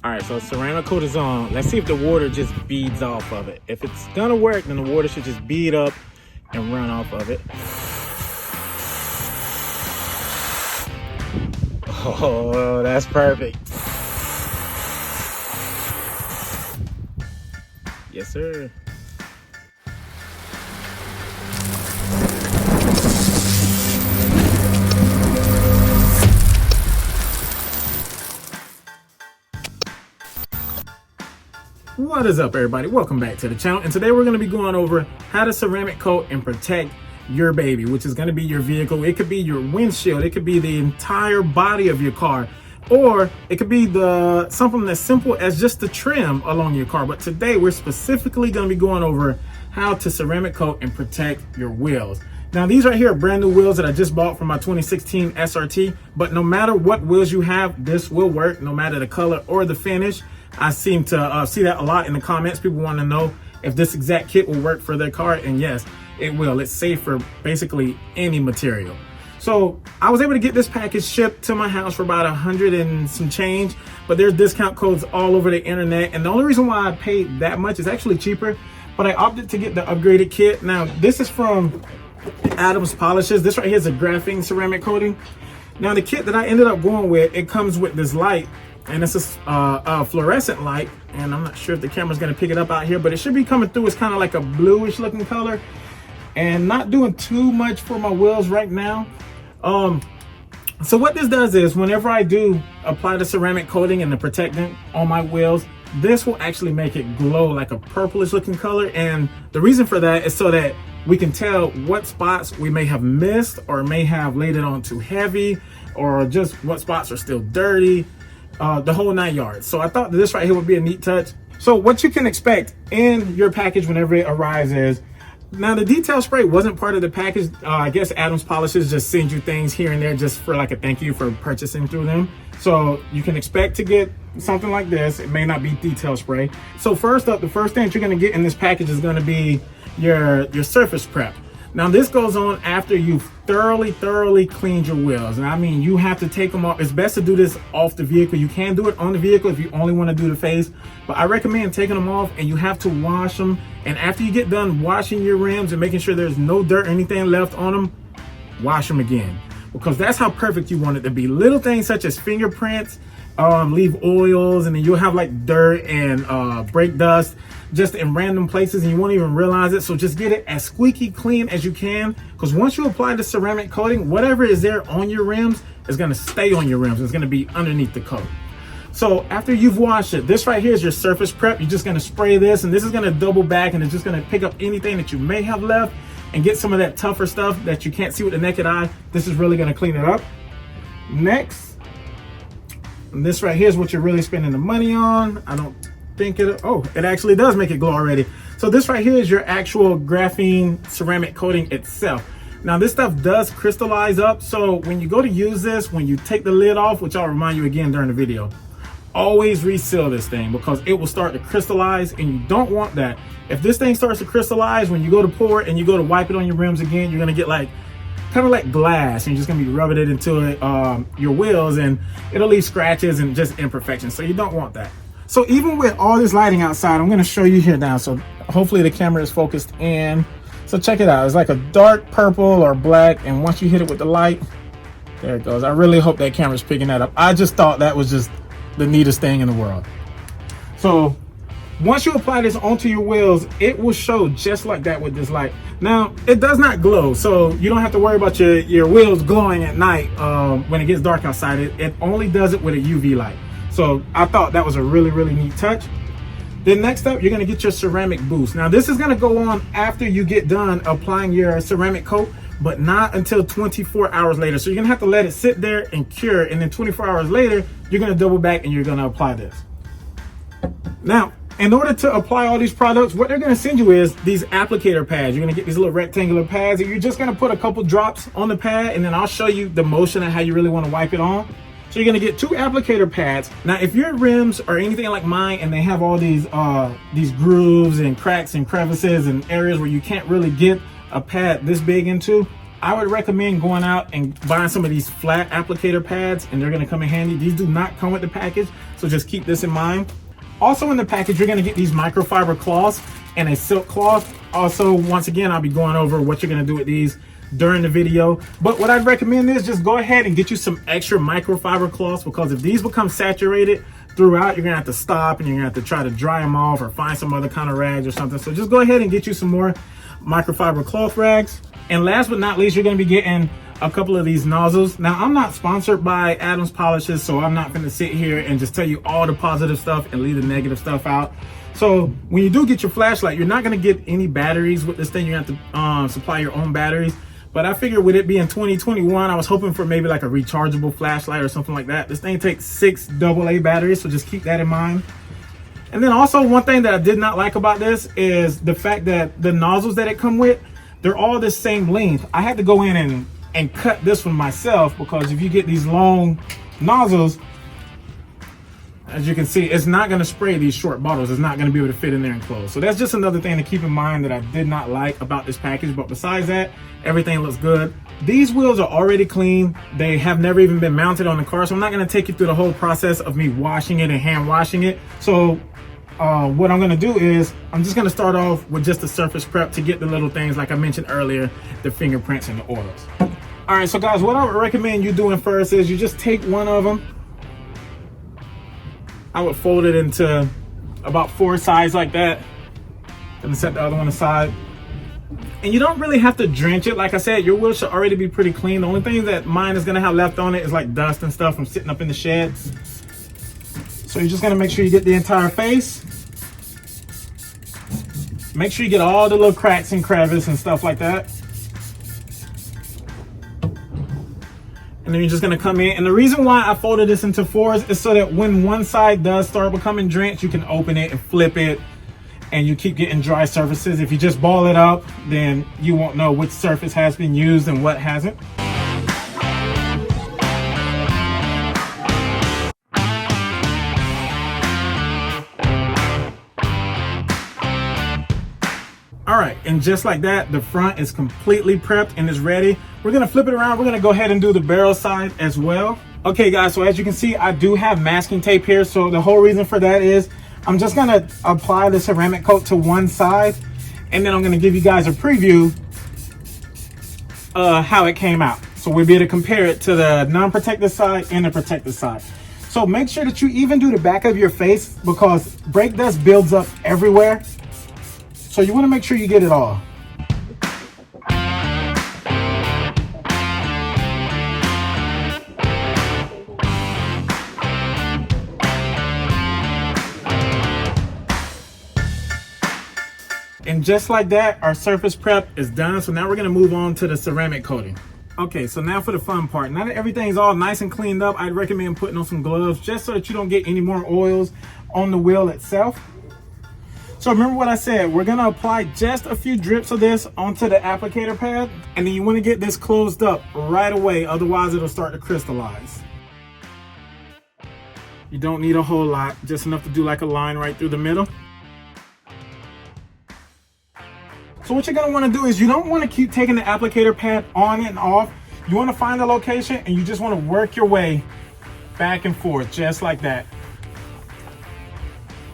All right, so ceramic coat is on. Let's see if the water just beads off of it. If it's gonna work, then the water should just bead up and run off of it. Oh, that's perfect. Yes, sir. What is up, everybody? Welcome back to the channel, and today we're going to be going over how to ceramic coat and protect your baby, which is going to be your vehicle. It could be your windshield, it could be the entire body of your car, or it could be something as simple as just the trim along your car. But today we're specifically going to be going over how to ceramic coat and protect your wheels. Now, these right here are brand new wheels that I just bought from my 2016 SRT, but no matter what wheels you have, this will work, no matter the color or the finish. I seem to see that a lot in the comments. People want to know if this exact kit will work for their car, and yes, it will. It's safe for basically any material. So I was able to get this package shipped to my house for about 100 and some change, but there's discount codes all over the internet, and the only reason why I paid that much is actually cheaper, but I opted to get the upgraded kit. Now, this is from Adams Polishes. This right here is a graphene ceramic coating. Now, the kit that I ended up going with, it comes with this light, and it's a fluorescent light, and I'm not sure if the camera's gonna pick it up out here, but it should be coming through. It's kind of like a bluish looking color, and not doing too much for my wheels right now. So what this does is, whenever I do apply the ceramic coating and the protectant on my wheels, this will actually make it glow like a purplish looking color. And the reason for that is so that we can tell what spots we may have missed, or may have laid it on too heavy, or just what spots are still dirty. The whole 9 yards. So I thought that this right here would be a neat touch. So what you can expect in your package whenever it arrives is, now the detail spray wasn't part of the package. I guess Adams Polishes just send you things here and there just for like a thank you for purchasing through them. So you can expect to get something like this. It may not be detail spray. So first up, the first thing that you're gonna get in this package is gonna be your surface prep. Now, this goes on after you've thoroughly cleaned your wheels. And I mean, you have to take them off. It's best to do this off the vehicle. You can do it on the vehicle if you only want to do the face, but I recommend taking them off, and you have to wash them. And after you get done washing your rims and making sure there's no dirt or anything left on them, wash them again, because that's how perfect you want it to be. Little things such as fingerprints, leave oils, and then you'll have like dirt and brake dust just in random places, and you won't even realize it. So just get it as squeaky clean as you can, because once you apply the ceramic coating, whatever is there on your rims is going to stay on your rims. It's going to be underneath the coat. So after you've washed it, this right here is your surface prep. You're just going to spray this, and this is going to double back, and it's just going to pick up anything that you may have left and get some of that tougher stuff that you can't see with the naked eye. This is really going to clean it up. Next, this right here is what you're really spending the money on. I don't think it actually does make it glow already. So this right here is your actual graphene ceramic coating itself. Now, this stuff does crystallize up, so when you go to use this, when you take the lid off, which I'll remind you again during the video, always reseal this thing, because it will start to crystallize, and you don't want that. If this thing starts to crystallize, when you go to pour it and you go to wipe it on your rims again, you're gonna get like kind of like glass, and you're just gonna be rubbing it into your wheels, and it'll leave scratches and just imperfections. So you don't want that. So even with all this lighting outside, I'm going to show you here now. So hopefully the camera is focused in. So check it out. It's like a dark purple or black. And once you hit it with the light, there it goes. I really hope that camera's picking that up. I just thought that was just the neatest thing in the world. So once you apply this onto your wheels, it will show just like that with this light. Now, it does not glow, so you don't have to worry about your wheels glowing at night when it gets dark outside. It only does it with a UV light. So I thought that was a really neat touch. Then next up, you're gonna get your ceramic boost. Now, this is gonna go on after you get done applying your ceramic coat, but not until 24 hours later. So you're gonna have to let it sit there and cure, and then 24 hours later, you're gonna double back and you're gonna apply this. Now, in order to apply all these products, what they're gonna send you is these applicator pads. You're gonna get these little rectangular pads, and you're just gonna put a couple drops on the pad, and then I'll show you the motion and how you really wanna wipe it on. So you're gonna get 2 applicator pads. Now, if your rims are anything like mine and they have all these grooves and cracks and crevices and areas where you can't really get a pad this big into, I would recommend going out and buying some of these flat applicator pads, and they're gonna come in handy. These do not come with the package. So just keep this in mind. Also in the package, you're gonna get these microfiber cloths and a silk cloth. Also, once again, I'll be going over what you're gonna do with these during the video. But what I'd recommend is just go ahead and get you some extra microfiber cloths, because if these become saturated throughout, you're gonna have to stop and you're gonna have to try to dry them off or find some other kind of rags or something. So just go ahead and get you some more microfiber cloth rags. And last but not least, you're gonna be getting a couple of these nozzles. Now, I'm not sponsored by Adams Polishes, so I'm not gonna sit here and just tell you all the positive stuff and leave the negative stuff out. So when you do get your flashlight, you're not gonna get any batteries with this thing. You're gonna have to supply your own batteries. But I figured with it being 2021, I was hoping for maybe like a rechargeable flashlight or something like that. This thing takes 6 AA batteries, so just keep that in mind. And then also one thing that I did not like about this is the fact that the nozzles that it come with, they're all the same length. I had to go in and cut this one myself, because if you get these long nozzles, as you can see, it's not going to spray these short bottles. It's not going to be able to fit in there and close. So that's just another thing to keep in mind that I did not like about this package. But besides that, everything looks good. These wheels are already clean. They have never even been mounted on the car, so I'm not going to take you through the whole process of me washing it and hand washing it. So what I'm going to do is I'm just going to start off with just the surface prep to get the little things like I mentioned earlier, the fingerprints and the oils. All right, so guys, what I would recommend you doing first is you just take one of them. I would fold it into about 4 sides like that. Then set the other one aside. And you don't really have to drench it. Like I said, your wheel should already be pretty clean. The only thing that mine is gonna have left on it is like dust and stuff from sitting up in the shed. So you're just gonna make sure you get the entire face. Make sure you get all the little cracks and crevices and stuff like that. And then you're just gonna come in. And the reason why I folded this into 4s is so that when one side does start becoming drenched, you can open it and flip it and you keep getting dry surfaces. If you just ball it up, then you won't know which surface has been used and what hasn't. All right, and just like that, the front is completely prepped and is ready. We're gonna flip it around. We're gonna go ahead and do the barrel side as well. Okay guys, so as you can see, I do have masking tape here. So the whole reason for that is I'm just gonna apply the ceramic coat to one side, and then I'm gonna give you guys a preview how it came out. So we'll be able to compare it to the non-protected side and the protected side. So make sure that you even do the back of your face, because brake dust builds up everywhere. So you want to make sure you get it all. And just like that, our surface prep is done. So now we're going to move on to the ceramic coating. Okay, so now for the fun part. Now that everything's all nice and cleaned up, I'd recommend putting on some gloves just so that you don't get any more oils on the wheel itself. So remember what I said, we're gonna apply just a few drips of this onto the applicator pad, and then you wanna get this closed up right away, otherwise it'll start to crystallize. You don't need a whole lot, just enough to do like a line right through the middle. So what you're gonna wanna do is you don't wanna keep taking the applicator pad on and off. You wanna find a location and you just wanna work your way back and forth, just like that.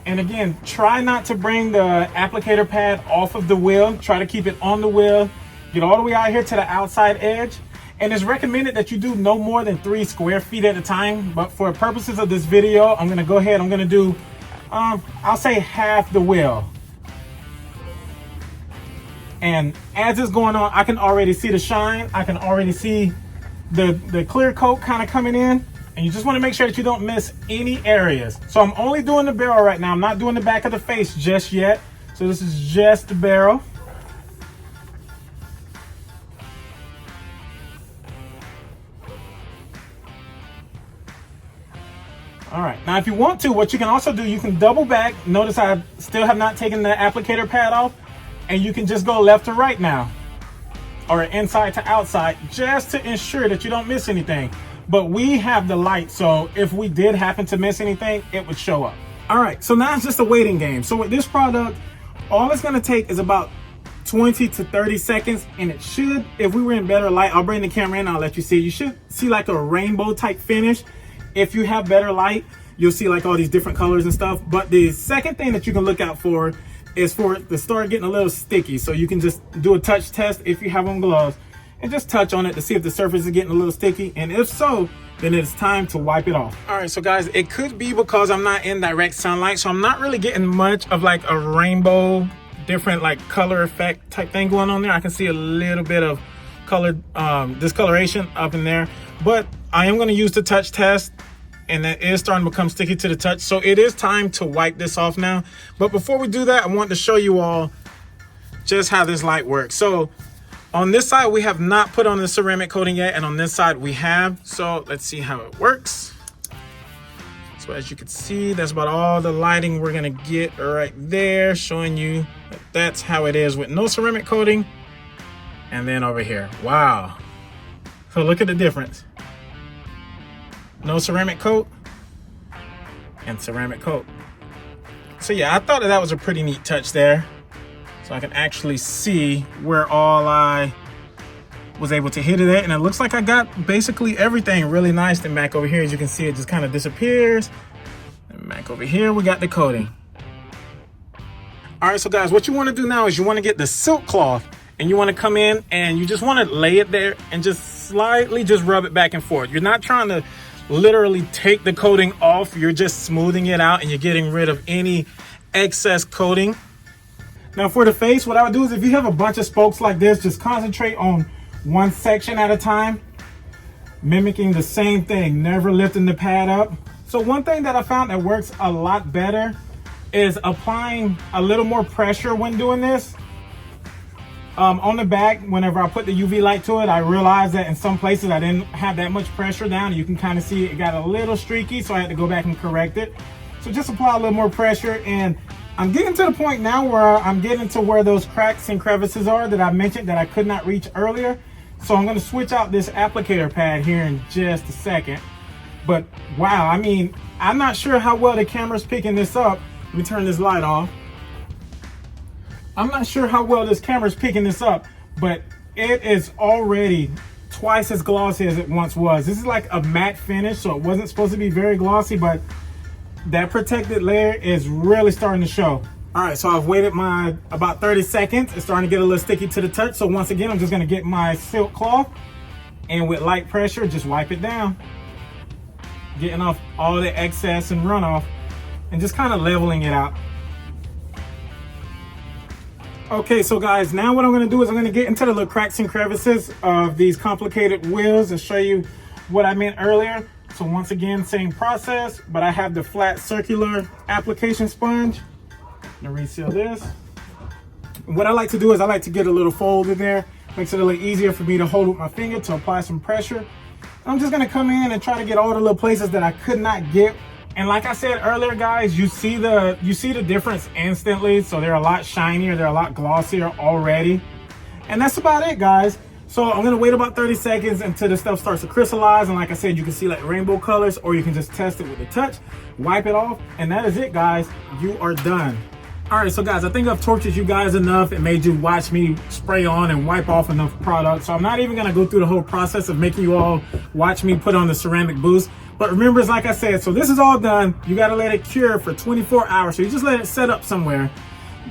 And again, try not to bring the applicator pad off of the wheel. Try to keep it on the wheel. Get all the way out here to the outside edge. And it's recommended that you do no more than 3 square feet at a time. But for purposes of this video, I'm gonna go ahead, I'm gonna do, I'll say half the wheel. And as it's going on, I can already see the shine. I can already see the clear coat kind of coming in. And you just want to make sure that you don't miss any areas. So I'm only doing the barrel right now. I'm not doing the back of the face just yet. So this is just the barrel. All right, now if you want to, what you can also do, you can double back. Notice I still have not taken the applicator pad off, and you can just go left to right now, or inside to outside, just to ensure that you don't miss anything. But we have the light, so if we did happen to miss anything, it would show up. All right, so now it's just a waiting game. So with this product, all it's gonna take is about 20 to 30 seconds, and it should, if we were in better light, I'll bring the camera in, I'll let you see. You should see like a rainbow type finish if you have better light. you'll see like all these different colors and stuff. But the second thing that you can look out for is for it to start getting a little sticky. So you can just do a touch test if you have on gloves and just touch on it to see if the surface is getting a little sticky. And if so, then it's time to wipe it off. All right, so guys, it could be because I'm not in direct sunlight, so I'm not really getting much of like a rainbow, different like color effect type thing going on there. I can see a little bit of color discoloration up in there, but I am gonna use the touch test, and that is starting to become sticky to the touch. So it is time to wipe this off now. But before we do that, I want to show you all just how this light works. So on this side, we have not put on the ceramic coating yet, and on this side we have. So let's see how it works. So as you can see, that's about all the lighting we're gonna get right there, showing you that that's how it is with no ceramic coating. And then over here, wow. So look at the difference. No ceramic coat and ceramic coat. So yeah, I thought that was a pretty neat touch there. So I can actually see where all I was able to hit it at. And it looks like I got basically everything really nice. Then back over here, as you can see, it just kind of disappears. And back over here, we got the coating. All right, so guys, what you want to do now is you want to get the silk cloth, and you want to come in and you just want to lay it there and just slightly just rub it back and forth. You're not trying to literally take the coating off. You're just smoothing it out and you're getting rid of any excess coating. Now for the face, what I would do is if you have a bunch of spokes like this, just concentrate on one section at a time, mimicking the same thing, never lifting the pad up. So one thing that I found that works a lot better is applying a little more pressure when doing this. On the back, whenever I put the UV light to it, I realized that in some places I didn't have that much pressure down. You can kind of see it got a little streaky, so I had to go back and correct it. So just apply a little more pressure, and I'm getting to the point now where I'm getting to where those cracks and crevices are that I mentioned that I could not reach earlier. So I'm going to switch out this applicator pad here in just a second. But wow, I mean, I'm not sure how well the camera's picking this up. Let me turn this light off. I'm not sure how well this camera's picking this up, but it is already twice as glossy as it once was. This is like a matte finish, so it wasn't supposed to be very glossy, but that protected layer is really starting to show. All right, so I've waited my about 30 seconds. It's starting to get a little sticky to the touch. So once again, I'm just gonna get my silk cloth and with light pressure, just wipe it down, getting off all the excess and runoff and just kind of leveling it out. Okay, so guys, now what I'm gonna do is I'm gonna get into the little cracks and crevices of these complicated wheels and show you what I meant earlier. So once again, same process, but I have the flat circular application sponge. I'm gonna reseal this. What I like to do is I like to get a little fold in there. Makes it a little easier for me to hold with my finger to apply some pressure. I'm just gonna come in and try to get all the little places that I could not get. And like I said earlier, guys, you see the difference instantly. So they're a lot shinier, they're a lot glossier already. And that's about it, guys. So I'm gonna wait about 30 seconds until the stuff starts to crystallize. And like I said, you can see like rainbow colors, or you can just test it with a touch, wipe it off, and that is it, guys. You are done. All right, so guys, I think I've tortured you guys enough and made you watch me spray on and wipe off enough product. So I'm not even gonna go through the whole process of making you all watch me put on the ceramic boost. But remember, it's like I said, so this is all done. You gotta let it cure for 24 hours. So you just let it set up somewhere.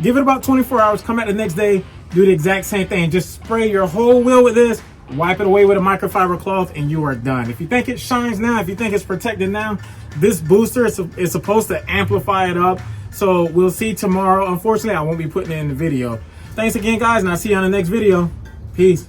Give it about 24 hours, come back the next day, do the exact same thing. Just spray your whole wheel with this, wipe it away with a microfiber cloth, and you are done. If you think it shines now, if you think it's protected now, this booster is supposed to amplify it up. So we'll see tomorrow. Unfortunately, I won't be putting it in the video. Thanks again, guys, and I'll see you on the next video. Peace.